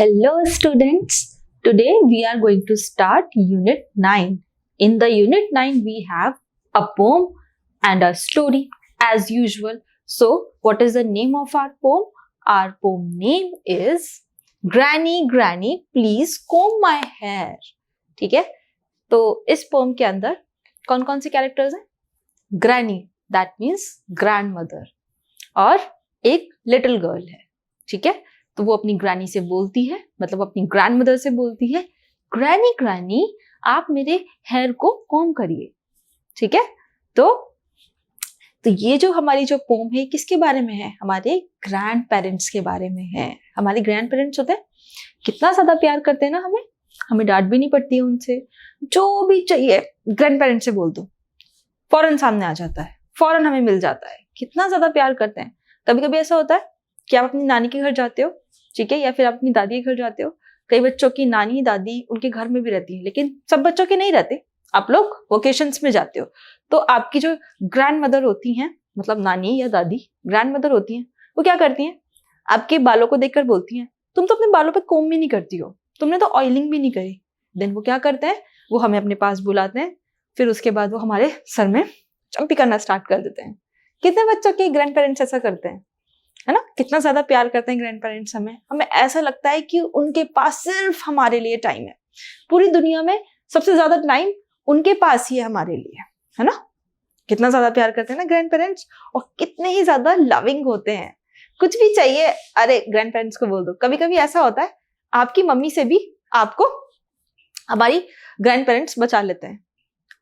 Hello students, today we are going to start Unit 9. In the Unit 9 we have a poem and a story as usual. So what is the name of our poem? Our poem name is Granny Granny Please Comb My Hair. ठीक है, तो इस pome के अंदर कौन कौन से characters हैं? Granny that means grand mother और एक लिटिल गर्ल है. ठीक है, तो वो अपनी ग्रैनी से बोलती है, मतलब अपनी ग्रैंड मदर से बोलती है, ग्रैनी ग्रैनी आप मेरे हेयर को कॉम्ब करिए. ठीक है, तो ये जो हमारी जो पोम है किसके बारे में है? हमारे ग्रैंड पेरेंट्स के बारे में है. हमारे ग्रैंड पेरेंट्स होते हैं, कितना ज्यादा प्यार करते हैं ना हमें डांट भी नहीं पड़ती है उनसे. जो भी चाहिए ग्रैंड पेरेंट्स से बोल दो, फौरन सामने आ जाता है, फौरन हमें मिल जाता है. कितना ज्यादा प्यार करते हैं. कभी कभी ऐसा होता है कि आप अपनी नानी के घर जाते हो, ठीक है, या फिर आप अपनी दादी के घर जाते हो. कई बच्चों की नानी दादी उनके घर में भी रहती है, लेकिन सब बच्चों के नहीं रहते. आप लोग वेकेशंस में जाते हो, तो आपकी जो ग्रैंड मदर होती हैं, मतलब नानी या दादी ग्रैंड मदर होती हैं, वो क्या करती हैं? आपके बालों को देखकर बोलती हैं, तुम तो अपने बालों पे कोम भी नहीं करती हो, तुमने तो ऑयलिंग भी नहीं करी. देन वो क्या करते हैं? वो हमें अपने पास बुलाते हैं, फिर उसके बाद वो हमारे सर में चंपी करना स्टार्ट कर देते हैं. कितने बच्चों के ग्रैंड पेरेंट्स ऐसा करते हैं, है ना? कितना ज्यादा प्यार करते हैं ग्रैंड पेरेंट्स हमें ऐसा लगता है कि उनके पास सिर्फ हमारे लिए टाइम है. पूरी दुनिया में सबसे ज्यादा टाइम उनके पास ही है हमारे लिए, है ना? कितना ज्यादा प्यार करते हैं ना ग्रैंड पेरेंट्स, और कितने ही ज्यादा लविंग होते हैं. कुछ भी चाहिए, अरे ग्रैंड पेरेंट्स को बोल दो. कभी कभी ऐसा होता है आपकी मम्मी से भी आपको हमारी ग्रैंड पेरेंट्स बचा लेते हैं,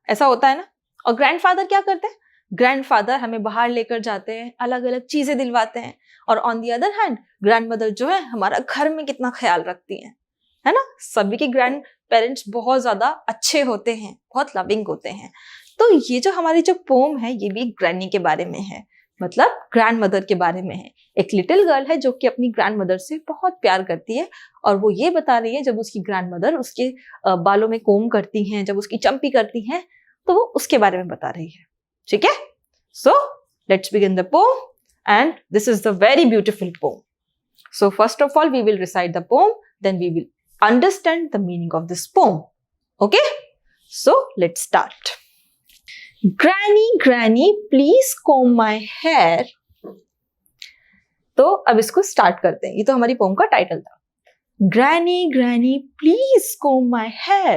ऐसा होता है ना. और ग्रैंडफादर क्या करते हैं? ग्रैंडफादर हमें बाहर लेकर जाते हैं, अलग अलग चीजें दिलवाते हैं. और on the other hand grand mother जो है हमारा घर में कितना ख्याल रखती है ना. सभी के ग्रैंड पेरेंट्स बहुत ज्यादा अच्छे होते हैं, बहुत लविंग होते हैं. तो ये जो हमारी जो पोम है ये भी ग्रैनी के बारे में है, मतलब ग्रैंड मदर के बारे में है. एक लिटिल गर्ल है जो कि अपनी ग्रैंड मदर से बहुत प्यार करती है, और वो ये बता रही है जब उसकी ग्रैंड मदर उसके बालों में कोम करती हैं, जब उसकी चंपी करती हैं, तो वो उसके बारे में बता रही है. ठीक है, so let's begin the pome, and this is the very beautiful poem. So first of all we will recite the poem, then we will understand the meaning of this poem. Okay, so let's start. Granny Granny please comb my hair. तो अब इसको start करते हैं. ये तो हमारी pome का title था. Granny Granny please comb my hair.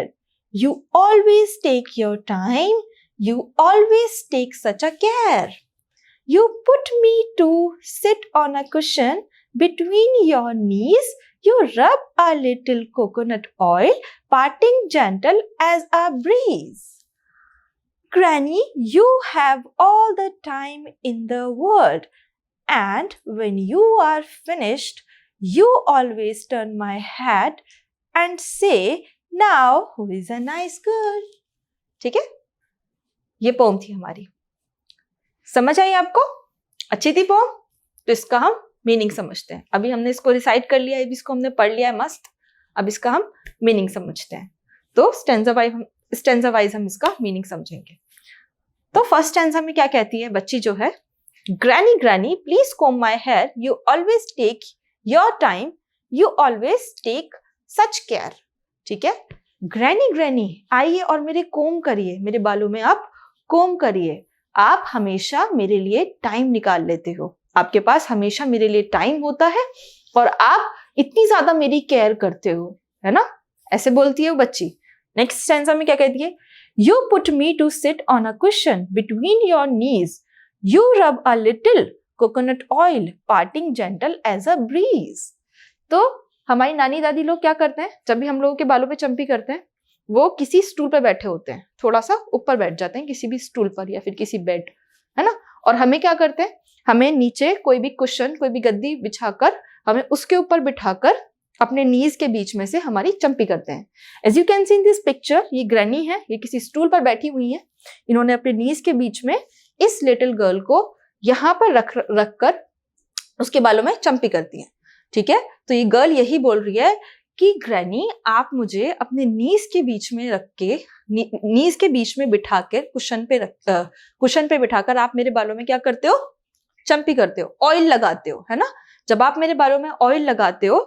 You always take your time. You always take such a care. You put me to sit on a cushion between your knees. You rub a little coconut oil, parting gentle as a breeze. Granny, you have all the time in the world, and when you are finished, you always turn my head and say, now who is a nice girl? ठीक है, ये pome थी हमारी. समझ आई आपको? अच्छी थी pome. तो इसका हम मीनिंग समझते हैं. अभी हमने इसको रिसाइट कर लिया है, अभी इसको हमने पढ़ लिया है मस्त. अब इसका हम मीनिंग समझते हैं. तो स्टेंजा वाइज हम इसका मीनिंग समझेंगे. तो फर्स्ट स्टेंजा में क्या कहती है बच्ची जो है? Granny granny please come my hair, you always take your time, you always take such care. ठीक है, ग्रैनी ग्रैनी आइए और मेरे कोम करिए, मेरे बालों में आप कोम करिए. आप हमेशा मेरे लिए टाइम निकाल लेते हो, आपके पास हमेशा मेरे लिए टाइम होता है, और आप इतनी ज्यादा मेरी केयर करते हो, है ना? ऐसे बोलती है वो बच्ची. नेक्स्ट स्टेंजा में क्या कहती है? You put me to sit on a cushion between your knees, you rub a little coconut oil, parting gentle as a breeze. तो हमारी नानी दादी लोग क्या करते हैं, जब भी हम लोगों के बालों पे चंपी करते हैं, वो किसी स्टूल पर बैठे होते हैं, थोड़ा सा ऊपर बैठ जाते हैं किसी भी स्टूल पर या फिर किसी बेड, है ना? और हमें क्या करते हैं, हमें नीचे कोई भी कुशन, कोई भी गद्दी बिछाकर हमें उसके ऊपर बिठाकर अपने नीज के बीच में से हमारी चंपी करते हैं. As you can see in this picture, ये ग्रैनी है, ये किसी स्टूल पर बैठी हुई है. इन्होंने अपने नीज के बीच में इस लिटिल गर्ल को यहाँ पर रख कर उसके बालों में चंपी करती है. ठीक है, तो ये गर्ल यही बोल रही है कि ग्रैनी आप मुझे अपने नीज के बीच में रख के, नीज के बीच में बिठा कर कुशन पे बिठाकर आप मेरे बालों में क्या करते हो? चंपी करते हो, ऑयल लगाते हो, है ना? जब आप मेरे बालों में ऑयल लगाते हो,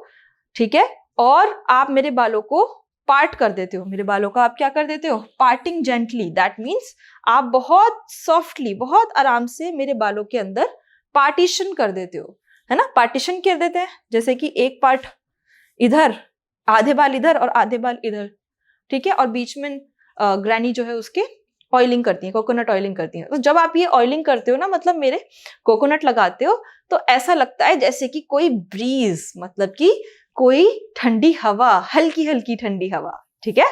ठीक है, और आप मेरे बालों को पार्ट कर देते हो, मेरे बालों का आप क्या कर देते हो, पार्टिंग जेंटली, दैट मीन्स आप बहुत सॉफ्टली, बहुत आराम से मेरे बालों के अंदर पार्टीशन कर देते हो, है ना, पार्टीशन कर देते हैं, जैसे कि एक पार्ट इधर, आधे बाल इधर और आधे बाल इधर, ठीक है, और बीच में ग्रैनी जो है उसके ऑयलिंग करती है, कोकोनट ऑयलिंग करती है। तो जब आप ये ऑयलिंग करते हो ना, मतलब मेरे कोकोनट लगाते हो, तो ऐसा लगता है जैसे कि कोई ब्रीज, मतलब कि कोई ठंडी हवा, हल्की हल्की ठंडी हवा, ठीक है।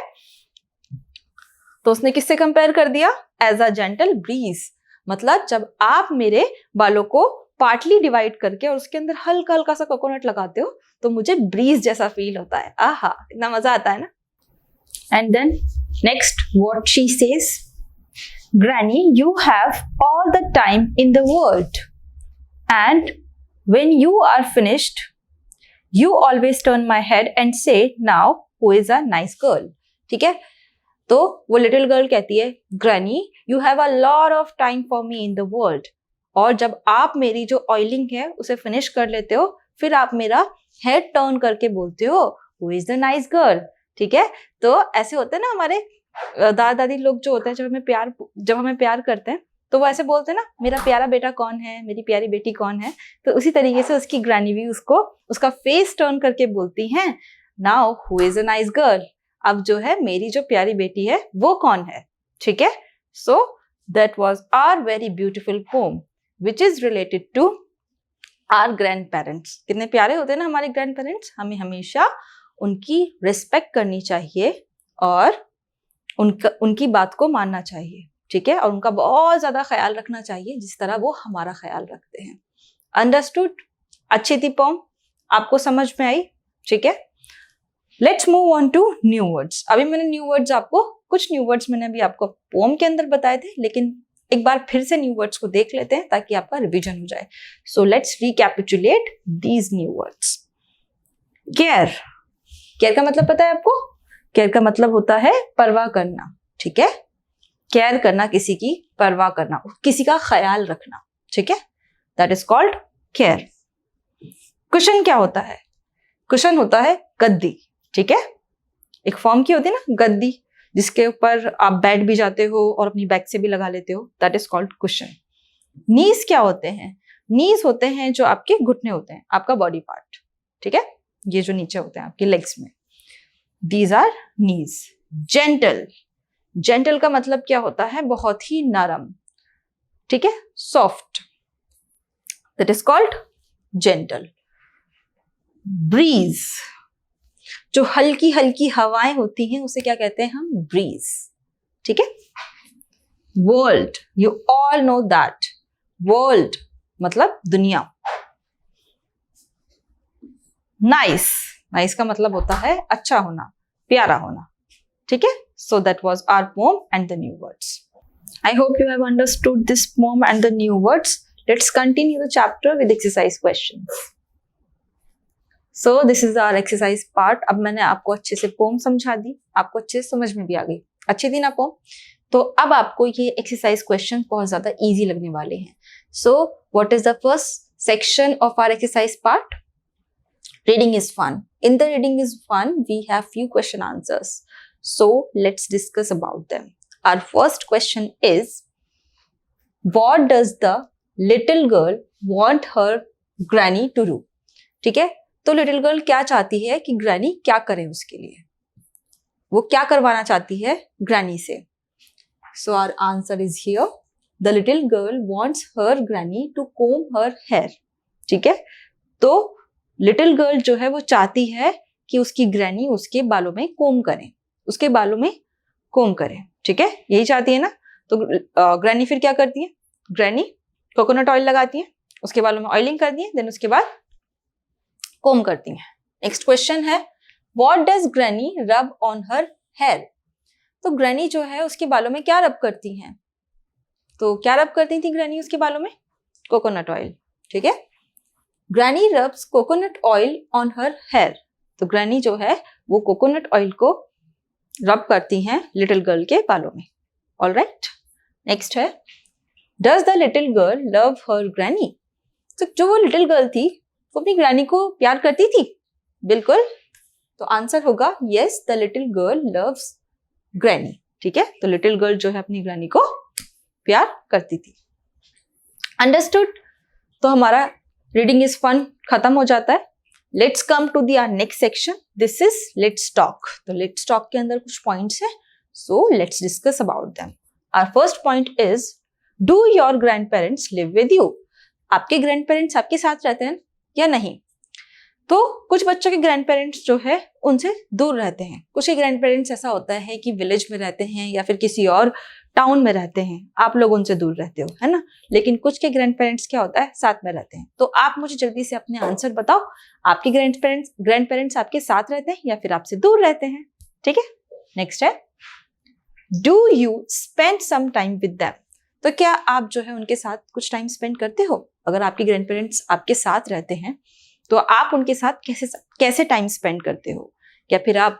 तो उसने किससे कंपेयर कर दिया, एज अ जेंटल ब्रीज, मतलब जब आप मेरे बालों को पार्टली डिवाइड करके और उसके अंदर हल्का हल्का सा कोकोनट लगाते हो तो मुझे ब्रीज जैसा फील होता है। आहा, इतना मजा आता है ना। And then next what she says, Granny, you have all the time in the world, and when you are finished, you always turn my head and say, now who is a nice girl? ठीक है, तो वो little girl कहती है, Granny, you have a lot of time for me in the world. और जब आप मेरी जो ऑयलिंग है उसे फिनिश कर लेते हो, फिर आप मेरा हेड टर्न करके बोलते हो, who is the nice girl? ठीक है, तो ऐसे होते हैं ना हमारे दादा दादी लोग जो होते हैं, जब हमें प्यार करते हैं तो वो ऐसे बोलते हैं ना, मेरा प्यारा बेटा कौन है, मेरी प्यारी बेटी कौन है। तो उसी तरीके से उसकी ग्रैनी भी उसको उसका फेस टर्न करके बोलती हैं, now who is a nice girl, अब जो है मेरी जो प्यारी बेटी है वो कौन है, ठीक है। So that was our very beautiful poem which is related to our grand parents. कितने प्यारे होते हैं ना हमारे ग्रैंड पेरेंट्स, हमें हमेशा उनकी रिस्पेक्ट करनी चाहिए और उनकी बात को मानना चाहिए, ठीक है, और उनका बहुत ज्यादा ख्याल रखना चाहिए जिस तरह वो हमारा ख्याल रखते हैं। अंडरस्टूड, अच्छी थी पोम, आपको समझ में आई, ठीक है। Let's move on to new words. अभी मैंने न्यू वर्ड्स आपको, कुछ न्यू वर्ड्स मैंने अभी आपको पोम के अंदर बताए थे, लेकिन एक बार फिर से न्यू वर्ड्स को देख लेते हैं ताकि आपका रिविजन हो जाए। So let's recapitulate these new words. Care, care का मतलब पता है आपको, केयर का मतलब होता है परवाह करना, ठीक है, केयर करना, किसी की परवाह करना, किसी का ख्याल रखना, ठीक है, that is called care. Cushion क्या होता है, कुशन होता है गद्दी, ठीक है, एक फॉर्म की होती है ना गद्दी, जिसके ऊपर आप बैठ भी जाते हो और अपनी बैक से भी लगा लेते हो, दैट इज कॉल्ड कुशन। नीज क्या होते हैं, नीज होते हैं जो आपके घुटने होते हैं, आपका बॉडी पार्ट, ठीक है, ये जो नीचे होते हैं आपके लेग्स में, These are knees. Gentle. Gentle का मतलब क्या होता है, बहुत ही नरम, ठीक है, soft, that is called gentle. Breeze. जो हल्की हल्की हवाएं होती हैं उसे क्या कहते हैं हम, breeze, ठीक है। World. You all know that. World मतलब दुनिया। Nice. नाइस का मतलब होता है अच्छा होना, प्यारा होना, ठीक है। So that was our poem and the new words. I hope you have understood this poem and the new words. Let's continue the chapter with exercise questions. So this is our exercise part. अब मैंने आपको अच्छे से pome समझा दी, आपको अच्छे से समझ में भी आ गई, अच्छी थी ना पोम। तो अब आपको ये एक्सरसाइज क्वेश्चन बहुत ज्यादा इजी लगने वाले हैं। So what is the first section of our exercise part? Reading is fun. In the reading is fun, we have few question answers. So let's discuss about them. Our first question is, what does the little girl want her granny to do? ठीक है, तो little girl क्या चाहती है कि granny क्या करे उसके लिए, वो क्या करवाना चाहती है granny से। So our answer is here. The little girl wants her granny to comb her hair. ठीक है, तो लिटिल गर्ल जो है वो चाहती है कि उसकी ग्रैनी उसके बालों में कोम करे, उसके बालों में कोम करे, ठीक है, यही चाहती है ना। तो ग्रैनी फिर क्या करती है, ग्रैनी कोकोनट ऑयल लगाती है, उसके बालों में ऑयलिंग करती है, देन उसके बाद कोम करती है। नेक्स्ट क्वेश्चन है, what does granny rub on her hair? तो ग्रैनी जो है उसके बालों में क्या रब करती हैं, तो क्या रब करती थी ग्रैनी उसके बालों में? कोकोनट ऑयल, ठीक है। Granny rubs coconut oil on her hair, तो ग्रैनी जो है वो कोकोनट ऑयल को रब करती हैं लिटिल गर्ल के बालों में। ऑलराइट, नेक्स्ट है, does the little girl love her granny? तो जो वो लिटिल गर्ल थी वो अपनी ग्रैनी को प्यार करती थी? बिल्कुल, तो आंसर होगा yes, the little girl loves granny. ठीक है, तो लिटिल गर्ल जो है अपनी ग्रैनी को प्यार करती थी। अंडरस्टूड? तो हमारा रीडिंग इज फन खत्म हो जाता है। Let's come to the next section, this is let's talk. तो लेट्स टॉक के अंदर कुछ पॉइंट्स हैं, so let's discuss about them. Our first point is, do your grand parents live with you? आपके ग्रैंड पेरेंट्स आपके साथ रहते हैं या नहीं? तो कुछ बच्चों के ग्रैंड पेरेंट्स जो है उनसे दूर रहते हैं। कुछ के ग्रैंड पेरेंट्स ऐसा होता है कि विलेज में रहते हैं या फिर किसी और टाउन में रहते हैं, आप लोग उनसे दूर रहते हो, है ना। लेकिन कुछ के ग्रैंड पेरेंट्स क्या होता है, साथ में रहते हैं। तो आप मुझे जल्दी से अपने आंसर बताओ, आपके ग्रैंड पेरेंट्स आपके साथ रहते हैं या फिर आपसे दूर रहते हैं? ठीक है, नेक्स्ट है, do you spend some time with them? तो क्या आप जो है उनके साथ कुछ टाइम स्पेंड करते हो? अगर आपके ग्रैंड पेरेंट्स आपके साथ रहते हैं तो आप उनके साथ कैसे टाइम स्पेंड करते हो? या फिर आप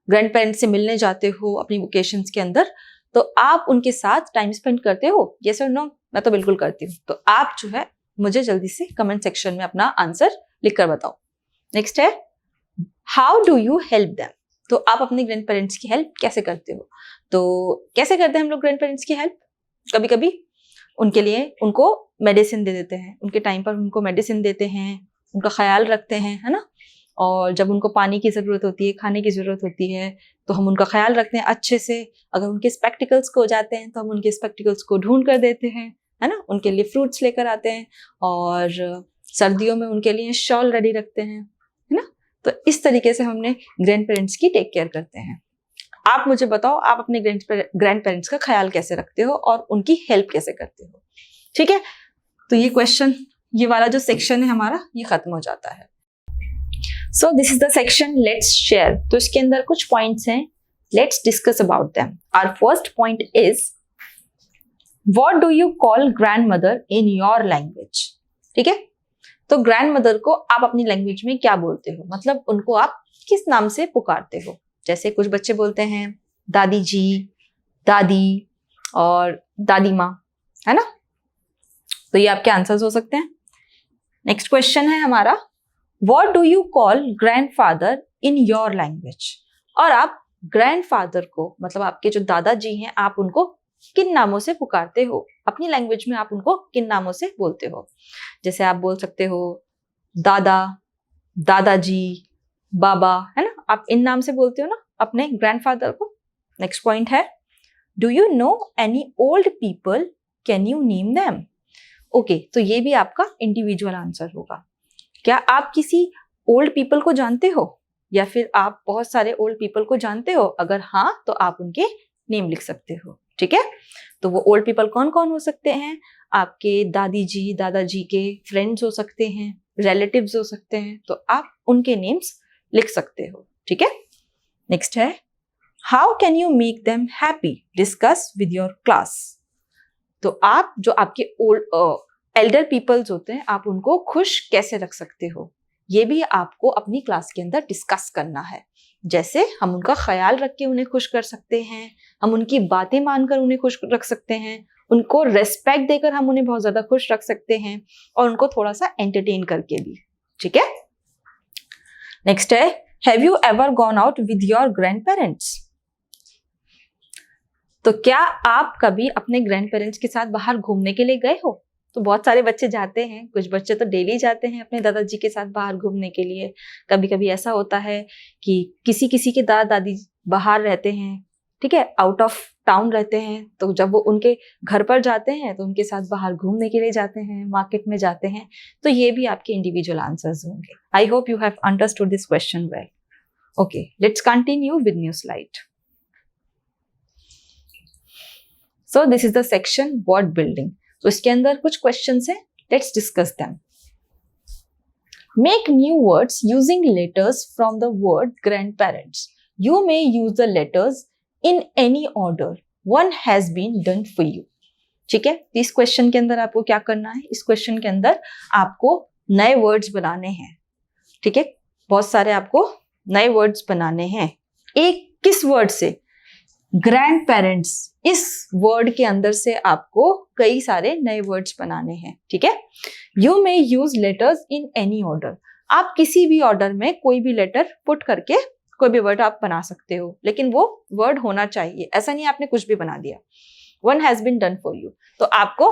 ग्रैंड पेरेंट्स से मिलने जाते हो अपनी वेकेशंस के अंदर, तो आप उनके साथ टाइम स्पेंड करते हो? यस और नो? मैं तो बिल्कुल करती हूँ। तो आप जो है मुझे जल्दी से कमेंट सेक्शन में अपना आंसर लिखकर बताओ। नेक्स्ट है, how do you help them? तो आप अपने ग्रैंड पेरेंट्स की हेल्प कैसे करते हो? तो कैसे करते हैं हम लोग ग्रैंड पेरेंट्स की हेल्प? कभी कभी उनके लिए उनको मेडिसिन दे देते हैं, उनके टाइम पर उनको मेडिसिन देते हैं, उनका ख्याल रखते हैं, है ना। और जब उनको पानी की ज़रूरत होती है, खाने की ज़रूरत होती है, तो हम उनका ख्याल रखते हैं अच्छे से। अगर उनके स्पेक्टिकल्स खो जाते हैं तो हम उनके स्पेक्टिकल्स को ढूंढ कर देते हैं, है ना। उनके लिए फ्रूट्स लेकर आते हैं और सर्दियों में उनके लिए शॉल रेडी रखते हैं, है ना। तो इस तरीके से हमने ग्रैंड पेरेंट्स की टेक केयर करते हैं। आप मुझे बताओ, आप अपने ग्रैंड पेरेंट्स का ख्याल कैसे रखते हो और उनकी हेल्प कैसे करते हो? ठीक है, तो ये वाला जो सेक्शन है हमारा, ये खत्म हो जाता है। So this is the section let's share. तो इसके अंदर कुछ पॉइंट्स हैं, let's discuss about them. Our first point is, what do you call grand mother in your language? ठीक है, तो ग्रैंड मदर को आप अपनी लैंग्वेज में क्या बोलते हो, मतलब उनको आप किस नाम से पुकारते हो? जैसे कुछ बच्चे बोलते हैं दादी जी, दादी और दादी माँ, है ना। तो ये आपके आंसर्स हो सकते हैं। नेक्स्ट क्वेश्चन है हमारा, what do you call grandfather in your language? और आप ग्रैंडफादर को, मतलब आपके जो दादाजी हैं, आप उनको किन नामों से पुकारते हो? अपनी लैंग्वेज में आप उनको किन नामों से बोलते हो? जैसे आप बोल सकते हो दादा, दादाजी, बाबा, है ना। आप इन नाम से बोलते हो ना अपने ग्रैंडफादर को। नेक्स्ट पॉइंट है, do you know any old people, can you name them? Okay, तो ये भी आपका इंडिविजुअल आंसर होगा। क्या आप किसी ओल्ड पीपल को जानते हो या फिर आप बहुत सारे ओल्ड पीपल को जानते हो? अगर हाँ, तो आप उनके नेम लिख सकते हो। ठीक है, तो वो ओल्ड पीपल कौन कौन हो सकते हैं? आपके दादी जी, दादाजी के फ्रेंड्स हो सकते हैं, रिलेटिव्स हो सकते हैं, तो आप उनके नेम्स लिख सकते हो। ठीक है, नेक्स्ट है, how can you make them happy, discuss with your class? तो आप जो आपके एल्डर पीपल्स होते हैं, आप उनको खुश कैसे रख सकते हो? ये भी आपको अपनी क्लास के अंदर डिस्कस करना है। जैसे हम उनका ख्याल रख के उन्हें खुश कर सकते हैं, हम उनकी बातें मानकर उन्हें खुश रख सकते हैं, उनको रेस्पेक्ट देकर हम उन्हें बहुत ज्यादा खुश रख सकते हैं, और उनको थोड़ा सा एंटरटेन करके भी। ठीक है, नेक्स्ट है, have you ever gone out with your grand parents? तो क्या आप कभी अपने ग्रैंड पेरेंट्स के साथ बाहर घूमने के लिए गए हो? तो बहुत सारे बच्चे जाते हैं, कुछ बच्चे तो डेली जाते हैं अपने दादाजी के साथ बाहर घूमने के लिए। कभी कभी ऐसा होता है कि किसी किसी के दादा दादी बाहर रहते हैं, ठीक है, आउट ऑफ टाउन रहते हैं, तो जब वो उनके घर पर जाते हैं तो उनके साथ बाहर घूमने के लिए जाते हैं, मार्केट में जाते हैं। तो ये भी आपके इंडिविजुअल आंसर्स होंगे। I hope you have understood this question well. Okay, let's continue with new slide. So this is the section word building. तो इसके अंदर कुछ क्वेश्चंस हैं, let's discuss them. Make new words using letters from the word grandparents. You may use the letters in any order, one has been done for you. ठीक है, इस question के अंदर आपको क्या करना है? इस क्वेश्चन के अंदर आपको नए वर्ड्स बनाने हैं। ठीक है, बहुत सारे आपको नए वर्ड्स बनाने हैं। एक किस वर्ड से? ग्रैंड पेरेंट्स, इस वर्ड के अंदर से आपको कई सारे नए वर्ड्स बनाने हैं। ठीक है, you may use letters in any order. आप किसी भी ऑर्डर में कोई भी लेटर पुट करके कोई भी वर्ड आप बना सकते हो, लेकिन वो वर्ड होना चाहिए, ऐसा नहीं आपने कुछ भी बना दिया। One has been done for you, तो आपको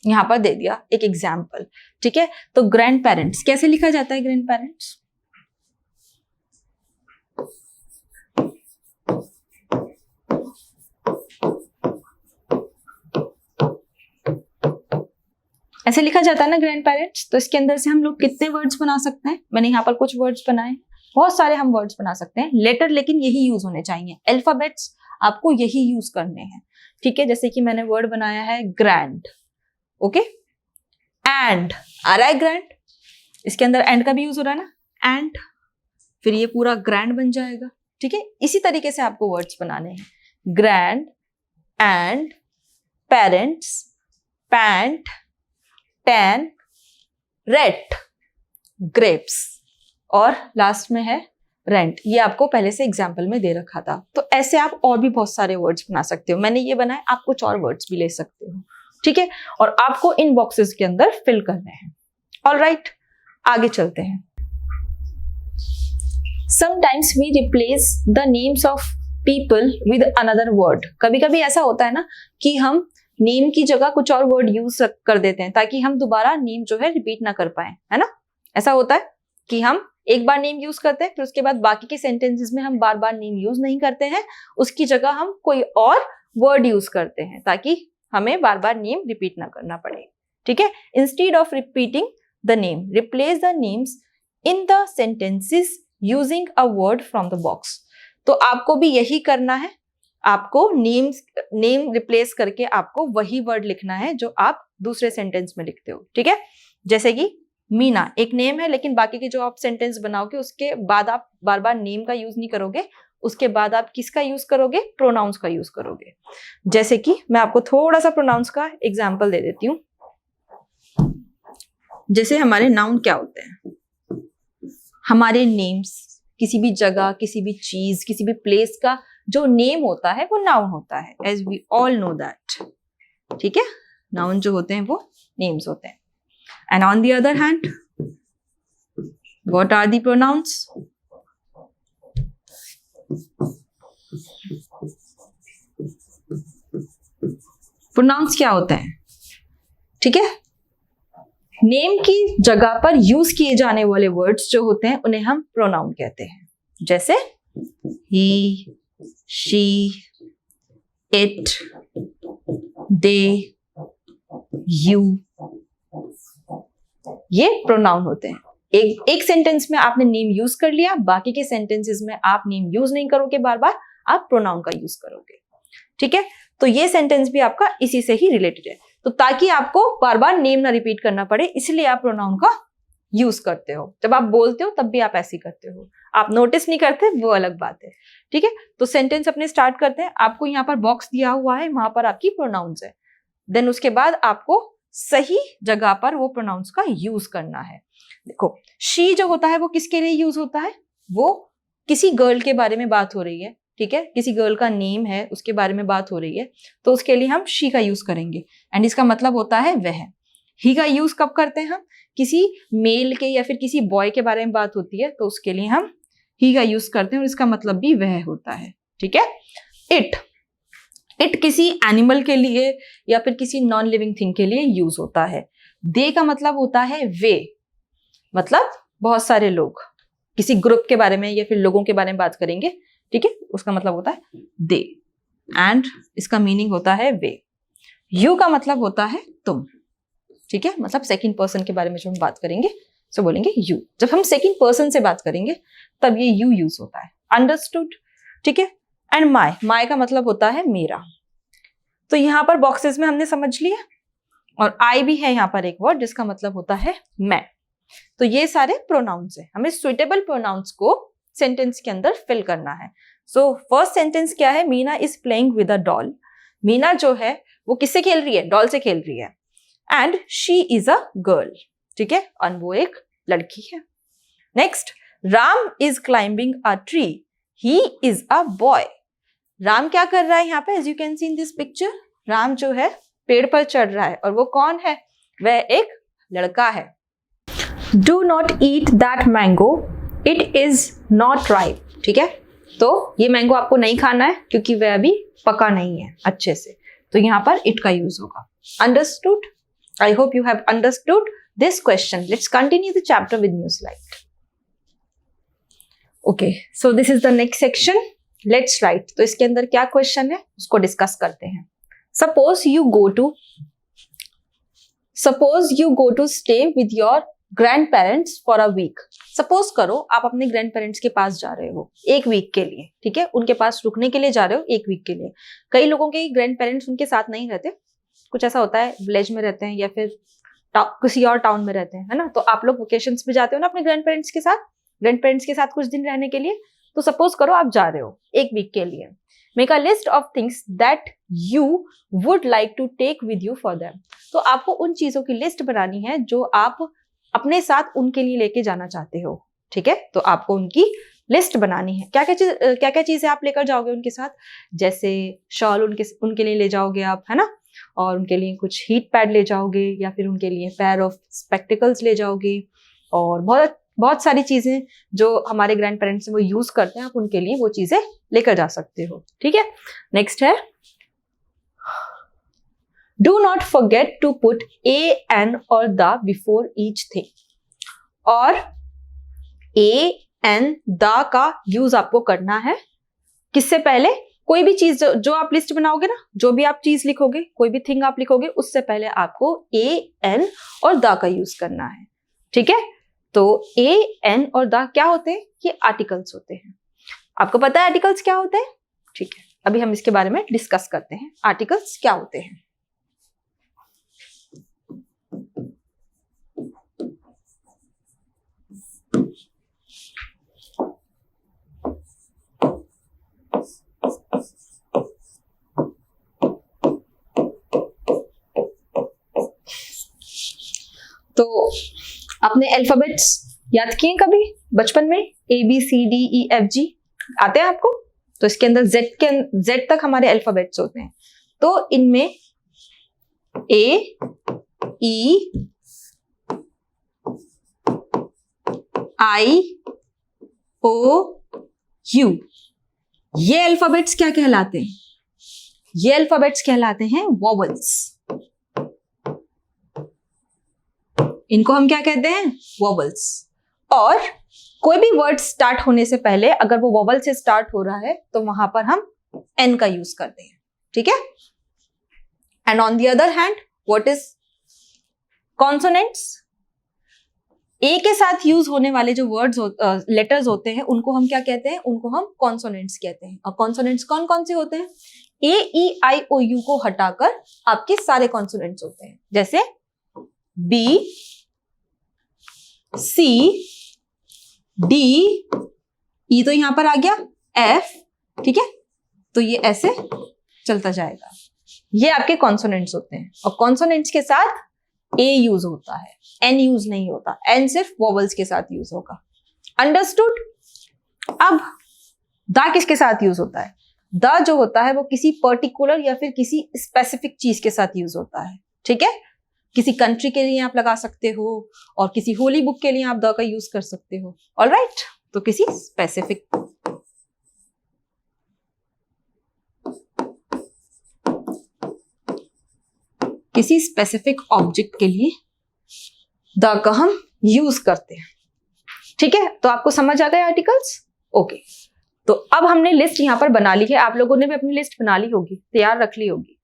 यहां पर दे दिया एक एग्जाम्पल, ठीक है। तो ग्रैंड पेरेंट्स कैसे लिखा जाता है? ग्रैंड पेरेंट्स ऐसे लिखा जाता है ना, ग्रैंड पेरेंट्स। तो इसके अंदर से हम लोग कितने वर्ड्स बना सकते हैं? मैंने यहाँ पर कुछ वर्ड्स बनाए, बहुत सारे हम वर्ड्स बना सकते हैं। लेटर लेकिन यही यूज होने चाहिए, अल्फाबेट्स आपको यही यूज करने हैं, ठीक है। जैसे कि मैंने वर्ड बनाया है ग्रैंड, ओके, एंड आ रहा है ग्रैंड, इसके अंदर एंड का भी यूज हो रहा है ना, एंड, फिर ये पूरा ग्रैंड बन जाएगा, ठीक है। इसी तरीके से आपको वर्ड्स बनाने हैं, grand, and, parents, pant, tan, rate, grapes, और लास्ट में है रेंट। ये आपको पहले से एग्जाम्पल में दे रखा था। तो ऐसे आप और भी बहुत सारे वर्ड्स बना सकते हो। मैंने ये बनाए, आप कुछ और वर्ड्स भी ले सकते हो, ठीक है। और आपको इन बॉक्सेस के अंदर फिल करने हैं। ऑलराइट, आगे चलते हैं। Sometimes we replace the names of people with another word. कभी कभी ऐसा होता है ना कि हम नेम की जगह कुछ और वर्ड यूज कर देते हैं ताकि हम दोबारा नेम जो है रिपीट ना कर पाए, है ना। ऐसा होता है कि हम एक बार नेम यूज करते हैं, फिर उसके बाद बाकी के सेंटेंसेस में हम बार बार नेम यूज नहीं करते हैं, उसकी जगह हम कोई और वर्ड यूज करते हैं ताकि हमें बार बार नेम रिपीट ना करना पड़े, ठीक है। Instead of repeating the name, replace the names in the sentences using a word from the box. तो आपको भी यही करना है, आपको नेम रिप्लेस करके आपको वही वर्ड लिखना है जो आप दूसरे सेंटेंस में लिखते हो, ठीक है। जैसे कि मीना एक नेम है, लेकिन बाकी के जो आप सेंटेंस बनाओगे उसके बाद आप बार बार नेम का यूज नहीं करोगे, उसके बाद आप किसका यूज करोगे? प्रोनाउंस का यूज करोगे। जैसे कि मैं आपको थोड़ा सा प्रोनाउंस का एग्जाम्पल दे देती हूँ। जैसे हमारे नाउन क्या होते हैं? हमारे नेम्स, किसी भी जगह, किसी भी चीज, किसी भी प्लेस का जो नेम होता है वो नाउन होता है, as we all know that, ठीक है। नाउन जो होते हैं वो नेम्स होते हैं। And on the other hand, what are the pronouns? Pronouns क्या होते हैं? ठीक है, नेम की जगह पर यूज किए जाने वाले वर्ड्स जो होते हैं उन्हें हम प्रोनाउन कहते हैं। जैसे ही, शी, इट, दे, यू, ये प्रोनाउन होते हैं। एक सेंटेंस में आपने नेम यूज कर लिया, बाकी के सेंटेंसेस में आप नेम यूज नहीं करोगे, बार बार आप प्रोनाउन का यूज करोगे, ठीक है। तो ये सेंटेंस भी आपका इसी से ही रिलेटेड है। तो ताकि आपको बार बार नेम ना रिपीट करना पड़े, इसलिए आप प्रोनाउन का यूज करते हो। जब आप बोलते हो तब भी आप ऐसे ही करते हो, आप नोटिस नहीं करते, वो अलग बात है, ठीक है। तो सेंटेंस अपने स्टार्ट करते हैं। आपको यहाँ पर बॉक्स दिया हुआ है, वहां पर आपकी प्रोनाउंस है। देन उसके बाद आपको सही जगह पर वो प्रोनाउंस का यूज करना है। देखो, शी जो होता है वो किसके लिए यूज होता है? वो किसी गर्ल के बारे में बात हो रही है, ठीक है, किसी गर्ल का नेम है, उसके बारे में बात हो रही है, तो उसके लिए हम शी का यूज करेंगे। एंड इसका मतलब होता है वह। ही का यूज कब करते हैं हम? किसी मेल के या फिर किसी बॉय के बारे में बात होती है तो उसके लिए हम ही का यूज करते हैं, और इसका मतलब भी वह होता है, ठीक है। इट किसी एनिमल के लिए या फिर किसी नॉन लिविंग थिंग के लिए यूज होता है। दे का मतलब होता है वे, मतलब बहुत सारे लोग, किसी ग्रुप के बारे में या फिर लोगों के बारे में बात करेंगे, ठीक है, उसका मतलब होता है दे, एंड इसका मीनिंग होता है वे। यू का मतलब होता है तुम, ठीक है, मतलब सेकंड पर्सन के बारे में जब हम बात करेंगे तो बोलेंगे यू। जब हम सेकंड पर्सन से बात करेंगे तब ये यू यूज होता है। अंडरस्टूड, ठीक है। एंड माई का मतलब होता है मेरा। तो यहां पर बॉक्सेस में हमने समझ लिया, और आई भी है यहाँ पर एक वर्ड जिसका मतलब होता है मैं। तो ये सारे प्रोनाउंस है, हमें सुइटेबल प्रोनाउंस को सेंटेंस के अंदर फिल करना है। सो फर्स्ट सेंटेंस क्या है? Meena is playing with a doll. Meena जो है वो किससे खेल रही है? डॉल से खेल रही है। And she is a girl, ठीक है, और वो एक लड़की है। Next, Ram is climbing a tree, he is a boy. Ram क्या कर रहा है यहाँ पे? As you can see in this picture, Ram जो है पेड़ पर चढ़ रहा है, और वो कौन है? वह एक लड़का है। Do not eat that mango, it is not ripe. ठीक है, तो ये मैंगो आपको नहीं खाना है क्योंकि वह अभी पका नहीं है अच्छे से, तो यहाँ पर इट का यूज होगा। Understood? I hope you have understood this question. Let's continue the chapter with new slide. Okay, so this is the next section, let's write. तो इसके अंदर क्या क्वेश्चन है उसको डिस्कस करते हैं। Suppose you go to stay with your grand parents for a week. Suppose करो आप अपने ग्रैंड पेरेंट्स के पास जा रहे हो एक वीक के लिए। ठीक है, उनके पास रुकने के लिए जा रहे हो एक वीक के लिए। कई लोगों के ग्रैंड पेरेंट्स उनके साथ नहीं रहते, कुछ ऐसा होता है विलेज में रहते हैं या फिर किसी और टाउन में रहते हैं, है ना। तो आप लोग वेकेशंस पे जाते हो ना अपने ग्रैंड पेरेंट्स के साथ कुछ दिन रहने के लिए। तो सपोज करो आप जा रहे हो एक वीक के लिए। Make a list of things that you would like to take with you for them. तो आपको उन चीजों की लिस्ट बनानी है जो आप अपने साथ उनके लिए लेके जाना चाहते हो। ठीक है, तो आपको उनकी लिस्ट बनानी है। क्या क्या चीजें आप लेकर जाओगे उनके साथ, जैसे शॉल उनके लिए ले जाओगे आप, है ना, और उनके लिए कुछ हीट पैड ले जाओगे, या फिर उनके लिए पेयर ऑफ स्पेक्टिकल्स ले जाओगे, और बहुत सारी चीजें जो हमारे ग्रैंड पेरेंट्स वो यूज करते हैं, आप उनके लिए वो चीजें लेकर जा सकते हो। ठीक है, नेक्स्ट है do not forget to put a an or the before each thing. और ए एन द का यूज आपको करना है किससे पहले, कोई भी चीज जो आप लिस्ट बनाओगे ना, जो भी आप चीज लिखोगे, कोई भी थिंग आप लिखोगे, उससे पहले आपको ए एन और द का यूज करना है। ठीक है, तो ए एन और द क्या होते हैं, ये आर्टिकल्स होते हैं। आपको पता है आर्टिकल्स क्या होते हैं? ठीक है, अभी हम इसके बारे में डिस्कस करते हैं, आर्टिकल्स क्या होते हैं। तो आपने अल्फाबेट्स याद किए कभी बचपन में? ABCDEFG आते हैं आपको? तो इसके अंदर Z तक हमारे अल्फाबेट्स होते हैं। तो इनमें A, E, I, O, U, ये अल्फाबेट्स क्या कहलाते हैं? ये अल्फाबेट्स कहलाते हैं वोवेल्स। इनको हम क्या कहते हैं? वोवेल्स। और कोई भी वर्ड स्टार्ट होने से पहले अगर वो वोवेल से स्टार्ट हो रहा है तो वहां पर हम एन का यूज करते हैं। ठीक है, and on the other hand what is consonants? A के साथ यूज होने वाले जो वर्ड्स लेटर्स होते हैं उनको हम क्या कहते हैं? उनको हम कॉन्सोनेंट्स कहते हैं। और कॉन्सोनेंट्स कौन कौन से होते हैं? AEIOU को हटाकर आपके सारे कॉन्सोनेंट्स होते हैं, जैसे B, C, D, E तो यहां पर आ गया, F। ठीक है, तो ये ऐसे चलता जाएगा। ये आपके कॉन्सोनेंट्स होते हैं। और कॉन्सोनेंट्स के साथ A यूज होता है, N यूज नहीं होता। N सिर्फ वोवेल्स के साथ यूज होगा। अंडरस्टूड? अब द किसके साथ यूज होता है? द जो होता है वो किसी पर्टिकुलर या फिर किसी स्पेसिफिक चीज के साथ यूज होता है। ठीक है, किसी कंट्री के लिए आप लगा सकते हो, और किसी होली बुक के लिए आप द का यूज कर सकते हो। ऑलराइट, तो किसी स्पेसिफिक ऑब्जेक्ट के लिए द का हम यूज करते हैं। ठीक है, तो आपको समझ आ गए आर्टिकल्स? ओके, तो अब हमने लिस्ट यहां पर बना ली है। आप लोगों ने भी अपनी लिस्ट बना ली होगी, तैयार रख ली होगी।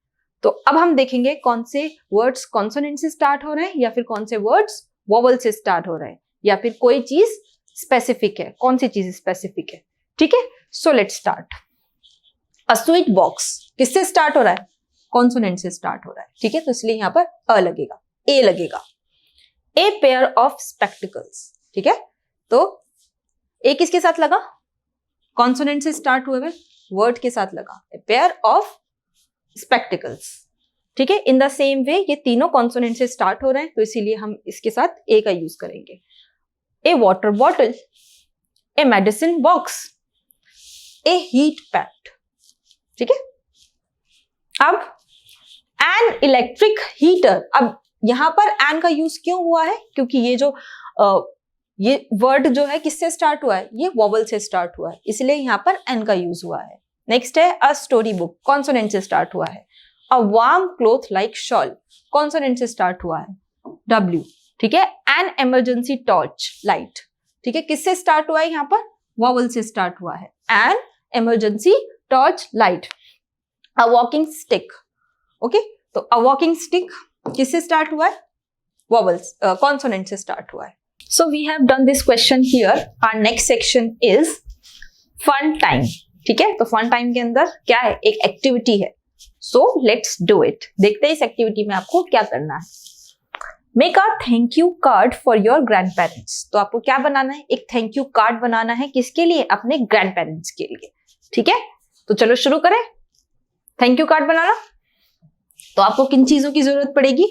तो अब हम देखेंगे कौन से वर्ड्स कॉन्सोनेंट से स्टार्ट हो रहे हैं, या फिर कौन से वर्ड्स वोवेल से स्टार्ट हो रहे हैं, या फिर कोई चीज स्पेसिफिक है, कौन सी चीज स्पेसिफिक है। ठीक है, so let's start. A sweet box किससे स्टार्ट हो रहा है? कॉन्सोनेंट से स्टार्ट हो रहा है। ठीक है, तो इसलिए यहां पर अ लगेगा, ए लगेगा। A pair of spectacles. ठीक है, तो ए किसके साथ लगा? कॉन्सोनेंट से स्टार्ट हुए वर्ड के साथ लगा, ए पेयर ऑफ स्पेक्टिकल्स। ठीक है, इन द सेम वे ये तीनों कॉन्सोनेंट से स्टार्ट हो रहे हैं, तो इसीलिए हम इसके साथ ए का यूज करेंगे। A water bottle, a medicine box, a heat pad. ठीक है, अब एन इलेक्ट्रिक हीटर। अब यहाँ पर एन का यूज क्यों हुआ है? क्योंकि ये वर्ड जो है किससे स्टार्ट हुआ है? ये वॉवल से स्टार्ट हुआ है, इसलिए यहाँ पर एन का यूज हुआ है। नेक्स्ट है अ स्टोरी बुक, कॉन्सोनेंट से स्टार्ट हुआ है। A warm cloth like shawl, consonant से स्टार्ट हुआ है, डब्ल्यू, ठीक है। एन इमरजेंसी टॉर्च लाइट, ठीक है, किससे स्टार्ट हुआ है? यहाँ पर वॉवल से स्टार्ट हुआ है। An emergency torch light. A walking stick, okay, तो अ वॉकिंग स्टिक किससे स्टार्ट हुआ है? वॉवल्स, कॉन्सोनेंट से स्टार्ट हुआ है। So we have done this question here. Our next section is fun time. ठीक है, तो fun time के अंदर क्या है? एक एक्टिविटी है। So let's do it. देखते हैं इस एक्टिविटी में आपको क्या करना है। Make a thank you card for your grandparents. तो आपको क्या बनाना है? एक थैंक यू कार्ड बनाना है। किसके लिए? अपने ग्रैंड पेरेंट्स के लिए। ठीक है, तो चलो शुरू करें थैंक यू कार्ड बनाना। तो आपको किन चीजों की जरूरत पड़ेगी?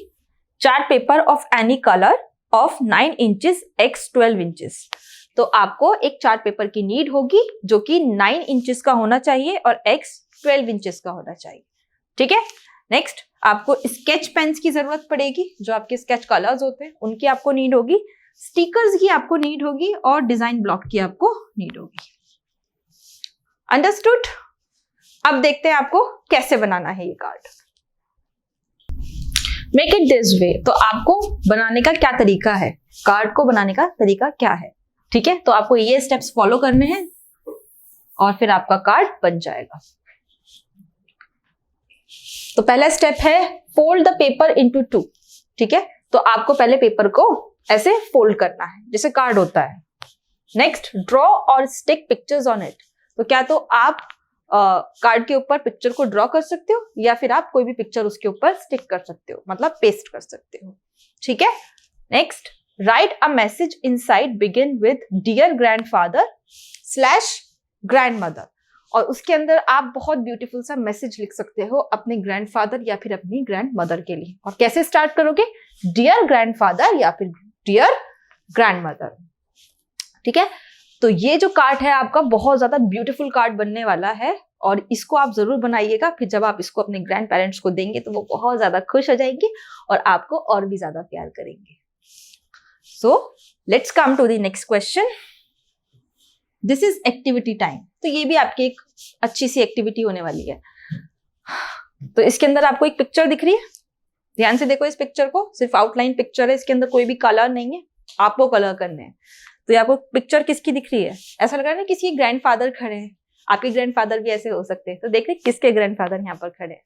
Chart paper of any colour of 9 inches x 12 inches. तो आपको एक चार्ट पेपर की नीड होगी जो कि 9 इंचेस का होना चाहिए और x 12 इंचेस का होना चाहिए। ठीक है, नेक्स्ट आपको स्केच पेन्स की जरूरत पड़ेगी, जो आपके स्केच कलर्स होते हैं उनकी आपको नीड होगी, स्टिकर्स की आपको नीड होगी और डिजाइन ब्लॉक की आपको नीड होगी। अंडरस्टूड? अब देखते हैं आपको कैसे बनाना है ये card. Make it this way, तो आपको बनाने का क्या तरीका है? कार्ड को बनाने का तरीका क्या है? ठीक है, तो आपको ये स्टेप्स फॉलो करने हैं और फिर आपका कार्ड बन जाएगा। तो पहला स्टेप है फोल्ड द पेपर इनटू 2। ठीक है, तो आपको पहले पेपर को ऐसे फोल्ड करना है जैसे कार्ड होता है। नेक्स्ट, ड्रॉ और स्टिक पिक्चर्स ऑन इट। तो क्या तो आप कार्ड के ऊपर पिक्चर को ड्रॉ कर सकते हो या फिर आप कोई भी पिक्चर उसके ऊपर स्टिक कर सकते हो, मतलब पेस्ट कर सकते हो। ठीक है, next, write a message inside begin with dear grandfather slash grandmother, और उसके अंदर आप बहुत ब्यूटीफुल सा मैसेज लिख सकते हो अपने ग्रैंडफादर या फिर अपनी ग्रैंडमदर के लिए। और कैसे स्टार्ट करोगे? डियर ग्रैंडफादर या फिर डियर ग्रैंडमदर। ठीक है, तो ये जो कार्ड है आपका बहुत ज्यादा ब्यूटीफुल कार्ड बनने वाला है और इसको आप जरूर बनाइएगा। फिर जब आप इसको अपने ग्रैंड पेरेंट्स को देंगे तो वो बहुत ज्यादा खुश हो जाएंगे और आपको और भी ज्यादा प्यार करेंगे। So let's come to the next question. This is activity time. तो ये भी आपकी एक अच्छी सी एक्टिविटी होने वाली है। तो इसके अंदर आपको एक पिक्चर दिख रही है, ध्यान से देखो इस पिक्चर को। सिर्फ आउटलाइन पिक्चर है, इसके अंदर कोई भी कलर नहीं है, आपको कलर करने हैं। तो ये आपको पिक्चर किसकी दिख रही है? ऐसा लग रहा है ना किसी ग्रैंडफादर खड़े हैं। आपके ग्रैंडफादर भी ऐसे हो सकते हैं। तो देख रहे किसके ग्रैंडफादर यहाँ पर खड़े हैं।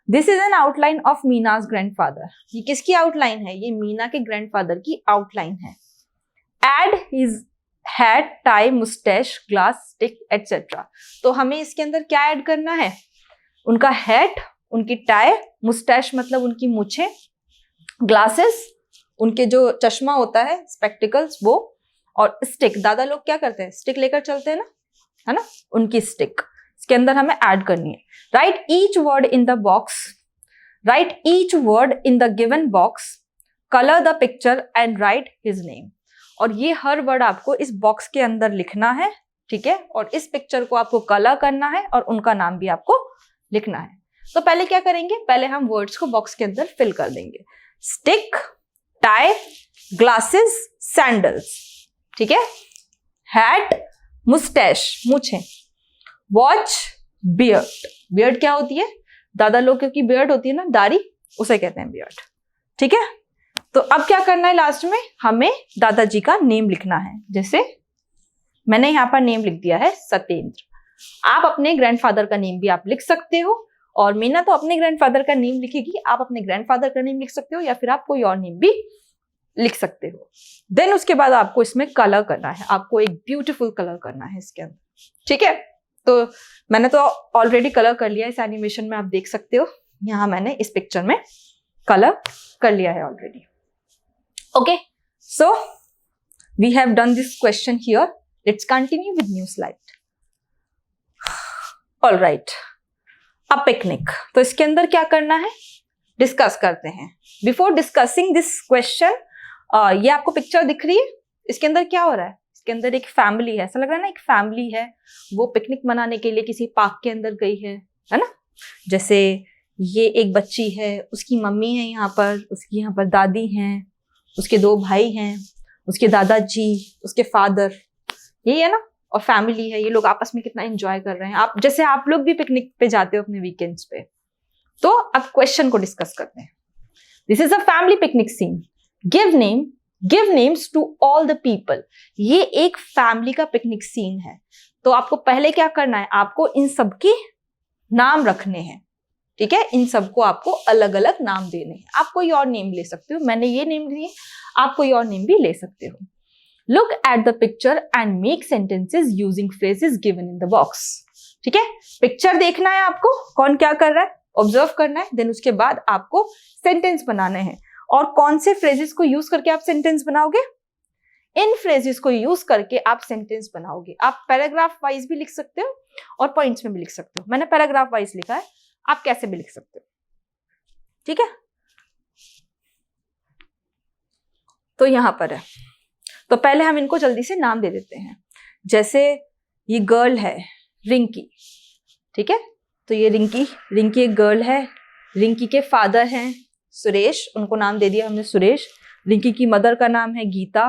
This is an outline of Meena's grandfather. ये किसकी आउटलाइन है? ये मीना के ग्रैंडफादर की आउटलाइन है। Add his hat, tie, moustache, glass, stick etcetera. तो हमें इसके अंदर क्या ऐड करना है? उनका हैट, उनकी टाई, मुस्टैच मतलब उनकी मूछें, ग्लासेस उनके जो चश्मा होता है, स्पेक्टिकल्स वो, और स्टिक, दादा लोग क्या करते हैं? स्टिक लेकर चलते हैं ना, है ना, उनकी स्टिक इसके अंदर हमें ऐड करनी है। Right each word in the box, right each word in the given box, colour the picture and right his name. और ये हर वर्ड आपको इस बॉक्स के अंदर लिखना है। ठीक है, और इस पिक्चर को आपको कलर करना है और उनका नाम भी आपको लिखना है। तो पहले क्या करेंगे? पहले हम वर्ड्स को बॉक्स के अंदर फिल कर देंगे। स्टिक, टाई, ग्लासेस, सैंडल्स, ठीक है, हैट, मुस्टैच मूछें, वॉच, बियर्ड। बियर्ड क्या होती है? दादा लोगों की बियर्ड होती है ना, दाढ़ी, उसे कहते हैं बियर्ड। ठीक है, तो अब क्या करना है? लास्ट में हमें दादाजी का नेम लिखना है। जैसे मैंने यहाँ पर नेम लिख दिया है सत्येंद्र। आप अपने ग्रैंडफादर का नेम भी आप लिख सकते हो, और मीना तो अपने ग्रैंडफादर का नेम लिखेगी, आप अपने ग्रैंडफादर का नेम लिख सकते हो या फिर आप कोई और नेम भी लिख सकते हो। देन उसके बाद आपको इसमें कलर करना है, आपको एक ब्यूटीफुल कलर करना है इसके अंदर। ठीक है, तो मैंने तो ऑलरेडी कलर कर लिया, इस एनिमेशन में आप देख सकते हो। यहाँ मैंने इस पिक्चर में कलर कर लिया है already. Okay, so we have done this question here. Let's continue with new slide. All right, a picnic. तो इसके अंदर क्या करना है? डिस्कस करते हैं। बिफोर डिस्कसिंग दिस क्वेश्चन, ये आपको पिक्चर दिख रही है, इसके अंदर क्या हो रहा है? इसके अंदर एक फैमिली है, ऐसा लग रहा है ना एक फैमिली है, वो पिकनिक मनाने के लिए किसी पार्क के अंदर गई है ना। जैसे ये एक बच्ची है, उसकी मम्मी है यहाँ पर, उसकी यहाँ पर दादी हैं, उसके 2 भाई हैं, उसके दादाजी, उसके फादर, यही है ना, और फैमिली है। ये लोग आपस में कितना एंजॉय कर रहे हैं। आप जैसे आप लोग भी पिकनिक पे जाते हो अपने वीकेंड्स पे। तो अब क्वेश्चन को डिस्कस करते हैं। This is a family picnic scene. Give names to all the people. ये एक फैमिली का पिकनिक सीन है। तो आपको पहले क्या करना है, आपको इन सबके नाम रखने हैं, ठीक है। इन सबको आपको अलग अलग नाम देने हैं। आप कोई और नेम ले सकते हो, मैंने ये नेम लिए, आप कोई और नेम भी ले सकते हो। Look at the picture and make sentences using phrases given in the box. ठीक है, पिक्चर देखना है आपको, कौन क्या कर रहा है ऑब्जर्व करना है, देन उसके बाद आपको सेंटेंस बनाने हैं। और कौन से फ्रेजेस को यूज करके आप सेंटेंस बनाओगे, इन फ्रेजेस को यूज करके आप सेंटेंस बनाओगे। आप पैराग्राफ वाइज भी लिख सकते हो और पॉइंट्स में भी लिख सकते हो। मैंने पैराग्राफ वाइज लिखा है, आप कैसे भी लिख सकते हो, ठीक है। तो यहां पर है, तो पहले हम इनको जल्दी से नाम दे देते हैं। जैसे ये गर्ल है रिंकी, ठीक है, तो ये रिंकी एक गर्ल है। रिंकी के फादर हैं सुरेश, उनको नाम दे दिया हमने सुरेश। रिंकी की मदर का नाम है गीता,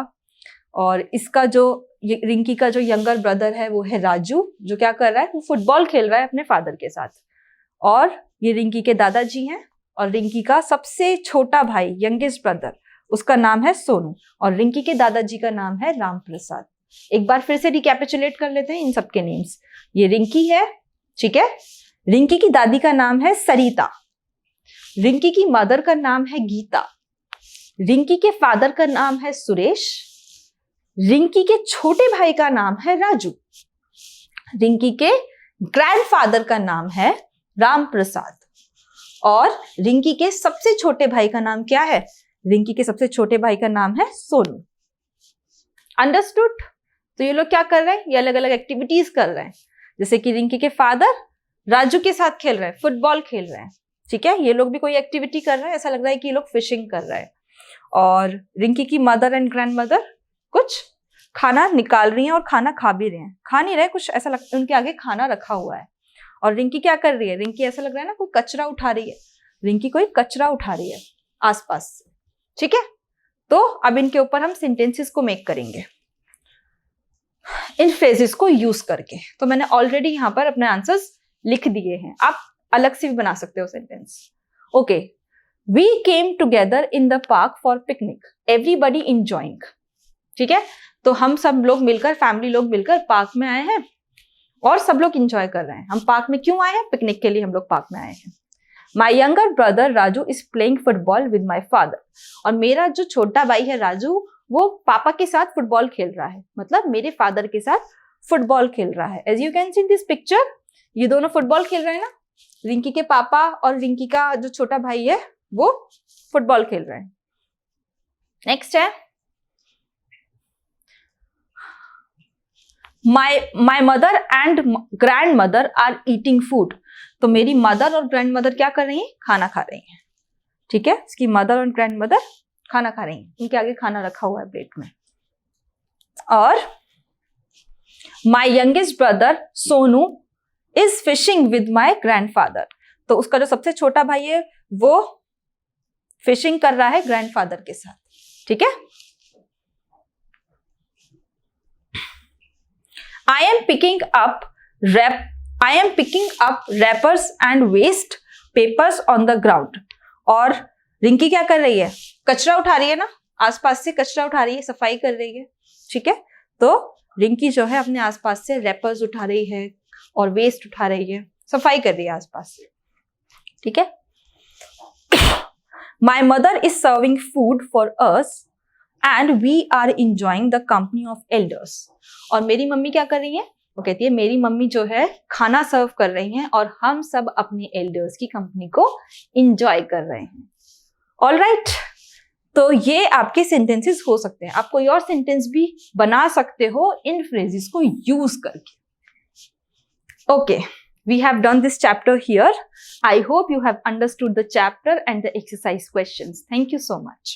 और इसका जो रिंकी का जो यंगर ब्रदर है वो है राजू, जो क्या कर रहा है, वो फुटबॉल खेल रहा है अपने फादर के साथ। और ये रिंकी के दादाजी हैं, और रिंकी का सबसे छोटा भाई यंगेस्ट ब्रदर, उसका नाम है सोनू, और रिंकी के दादाजी का नाम है राम प्रसाद। एक बार फिर से रिकैपिचुलेट कर लेते हैं इन सबके नेम्स। ये रिंकी है, ठीक है, रिंकी की दादी का नाम है सरिता, रिंकी की मदर का नाम है गीता, रिंकी के फादर का नाम है सुरेश, रिंकी के छोटे भाई का नाम है राजू, रिंकी के ग्रैंडफादर का नाम है राम प्रसाद, और रिंकी के सबसे छोटे भाई का नाम क्या है, रिंकी के सबसे छोटे भाई का नाम है सोनू। अंडरस्टूड? तो ये लोग क्या कर रहे हैं, ये अलग अलग एक्टिविटीज कर रहे हैं। जैसे कि रिंकी के फादर राजू के साथ खेल रहे हैं, फुटबॉल खेल रहे हैं, ठीक है, ये लोग भी कोई एक्टिविटी कर रहे हैं। ऐसा लग रहा है कि ये लोग फिशिंग कर रहे हैं। और रिंकी की मदर एंड ग्रैंड मदर कुछ खाना निकाल रही हैं और खाना खा भी रहे हैं, खा नहीं रहे, कुछ ऐसा लगता है उनके आगे खाना रखा हुआ है। और रिंकी क्या कर रही है, रिंकी ऐसा लग रहा है ना कोई कचरा उठा रही है, रिंकी कोई कचरा उठा रही है आसपास से, ठीक है। तो अब इनके ऊपर हम सेंटेंसेस को मेक करेंगे इन फ्रेजेस को यूज करके। तो मैंने ऑलरेडी यहां पर अपने आंसर्स लिख दिए हैं, आप अलग से भी बना सकते हो sentence. Okay, we came together in the park for picnic, everybody enjoying, ठीक है। तो हम सब लोग मिलकर, फैमिली लोग मिलकर पार्क में आए हैं और सब लोग इंजॉय कर रहे हैं। हम पार्क में क्यों आए हैं, पिकनिक के लिए हम लोग पार्क में आए हैं। My younger brother Raju is playing football with my father, और मेरा जो छोटा भाई है राजू वो पापा के साथ फुटबॉल खेल रहा है, मतलब मेरे फादर के साथ फुटबॉल खेल रहा है। As you can see this picture, ये दोनों फुटबॉल खेल रहे हैं ना, रिंकी के पापा और रिंकी का जो छोटा भाई है वो फुटबॉल खेल रहे हैं। नेक्स्ट है my mother and grand mother are eating food, तो मेरी मदर और ग्रैंड मदर क्या कर रही हैं, खाना खा रही हैं, ठीक है। इसकी मदर और ग्रैंड मदर खाना खा रही हैं, उनके आगे खाना रखा हुआ है प्लेट में। और my youngest brother Sonu is fishing with my grandfather, तो उसका जो सबसे छोटा भाई है वो फिशिंग कर रहा है ग्रैंडफादर के साथ, ठीक है। I am picking up wrappers and waste papers on the ground, और रिंकी क्या कर रही है, कचरा उठा रही है ना, आसपास से कचरा उठा रही है, सफाई कर रही है, ठीक है। तो रिंकी जो है अपने आसपास से रैपर्स उठा रही है और वेस्ट उठा रही है, सफाई कर रही है आसपास से, ठीक है। My mother is serving food for us and we are enjoying the company of elders, और मेरी मम्मी क्या कर रही है, वो कहती है मेरी मम्मी जो है खाना सर्व कर रही हैं और हम सब अपने एल्डर्स की कंपनी को एंजॉय कर रहे हैं। ऑल राइट, तो ये आपके सेंटेंसेस हो सकते हैं। आप कोई और सेंटेंस भी बना सकते हो इन फ्रेजेस को यूज करके। Okay, we have done this chapter here. I hope you have understood the chapter and the exercise questions. Thank you so much.